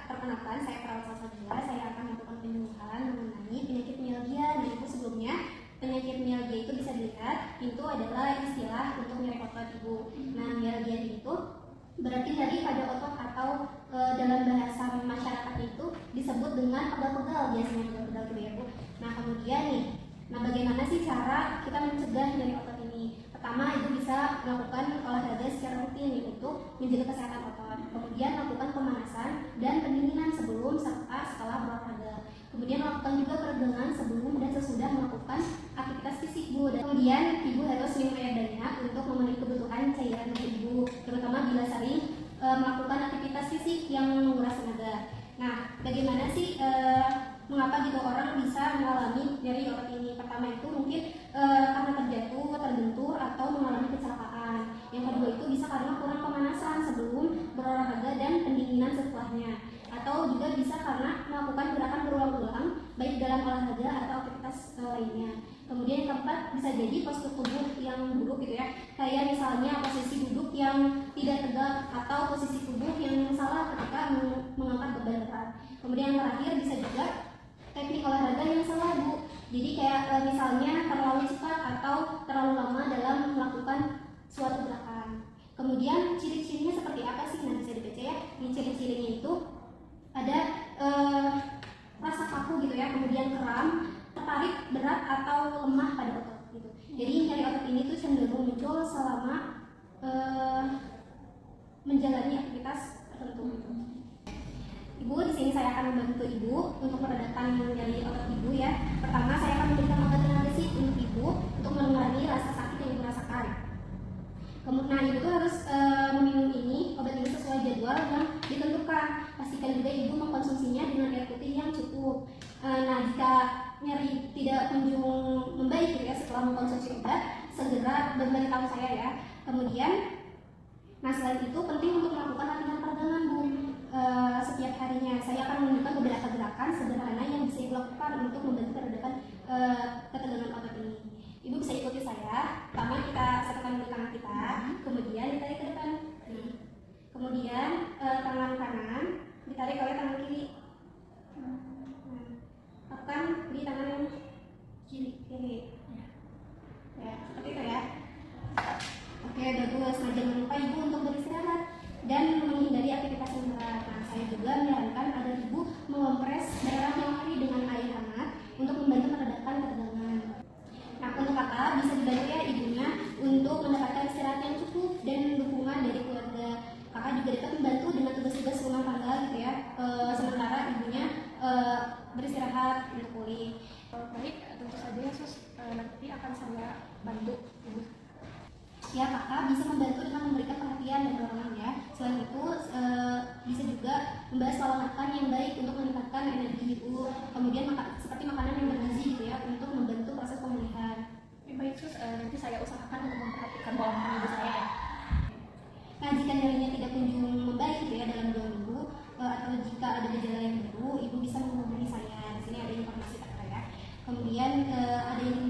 perkenalkan, saya perawat Salsabila. Saya akan melakukan penyuluhan mengenai penyakit mialgia. Nah, itu sebelumnya penyakit mialgia itu bisa dilihat itu adalah istilah untuk nyeri otot ibu. Nah, mialgia itu berarti dari pada otot atau dalam bahasa masyarakat itu disebut dengan pegal-pegal, biasanya pegal-pegal gitu ya Bu. Nah, kemudian nih, bagaimana sih cara kita mencegah nyeri otot ini? Pertama, itu bisa melakukan olahraga secara rutin untuk menjaga kesehatan otot. Kemudian lakukan pemanasan dan pendinginan sebelum serta setelah berolahraga. Kemudian lakukan juga peregangan sebelum dan sesudah melakukan aktivitas fisik Bu. Dan kemudian ibu harus minum air banyak untuk memenuhi kebutuhan cairan ibu, terutama bila sering melakukan aktivitas fisik yang menguras tenaga. Nah, bagaimana sih mengapa gitu orang bisa mengalami nyeri otot ini? Pertama itu mungkin karena terjatuh, terbentur, atau mengalami kecelakaan. Yang kedua itu bisa karena kurang pemanasan sebelum berolahraga dan pendinginan setelahnya. Atau juga bisa karena melakukan gerakan berulang-ulang baik dalam olahraga atau aktivitas lainnya. Kemudian yang keempat bisa jadi postur tubuh yang buruk gitu ya, kayak misalnya posisi duduk yang tidak tegak atau posisi tubuh yang salah ketika mengangkat beban berat. Kemudian yang terakhir bisa juga teknik olahraga yang salah Bu. Jadi kayak misalnya terlalu cepat atau terlalu lama dalam melakukan suatu gerakan. Kemudian ciri-cirinya seperti apa sih? Nah, bisa dibaca ya. Ini ciri-cirinya itu ada rasa kaku gitu ya, kemudian kram, tertarik, berat, atau lemah pada otot gitu. Jadi nyeri otot ini tuh cenderung muncul selama menjalani aktivitas tertentu gitu. Ibu, di sini saya akan membantu ibu untuk meredakan nyeri otot ibu ya. Pertama, saya akan memberikan obat analgesia untuk ibu untuk mengurangi rasa sakit yang ibu rasakan. Nah, ibu tuh harus meminum obat ini sesuai jadwal yang ditentukan. Pastikan juga ibu mengkonsumsinya dengan air putih yang cukup. Nah, jika nyeri tidak kunjung membaik gitu ya setelah mengkonsumsi obat, segera beritahu saya ya. Kemudian, nah selain itu penting untuk melakukan latihan peregangan Bu. Setiap harinya saya akan menunjukkan beberapa gerakan sederhana yang bisa dilakukan untuk membantu meredakan ketegangan otot ini. Ibu bisa ikuti saya. Pertama, kita satukan dulu tangan kita, kemudian ditarik ke depan. Kemudian tangan kanan ditarik oleh tangan kiri. Tekan di tangan yang kiri. Ya, seperti itu ya. Oke, bagus. Nah, jangan lupa ibu untuk beristirahat dan menghindari aktivitas yang berat. Nah, saya juga menyarankan agar ibu mengompres daerah nyeri dengan air hangat untuk membantu meredakan ketegangan. Nah, untuk kakak bisa dibantu ya ibunya untuk mendapatkan istirahat yang cukup dan dukungan dari keluarga. Kakak juga dapat membantu dengan tugas-tugas rumah tangga gitu ya, sementara ibunya beristirahat untuk pulih. Baik, tentu saja ya Sus, nanti akan saya bantu ibu. Ya, kakak bisa membantu dengan memberikan perhatian dan dorongan ya. Selain itu bisa juga membahas pola makan yang baik untuk meningkatkan energi ibu. Kemudian seperti makanan yang bergizi gitu ya untuk membantu proses pemulihan. Baik Sus, nanti saya usahakan untuk memperhatikan pola makan ibu saya ya. Nah, jika nyerinya tidak kunjung membaik gitu ya dalam 2 minggu atau jika ada gejala yang baru, ibu bisa menghubungi saya. Di sini ada informasi kakak ya. Kemudian ada yang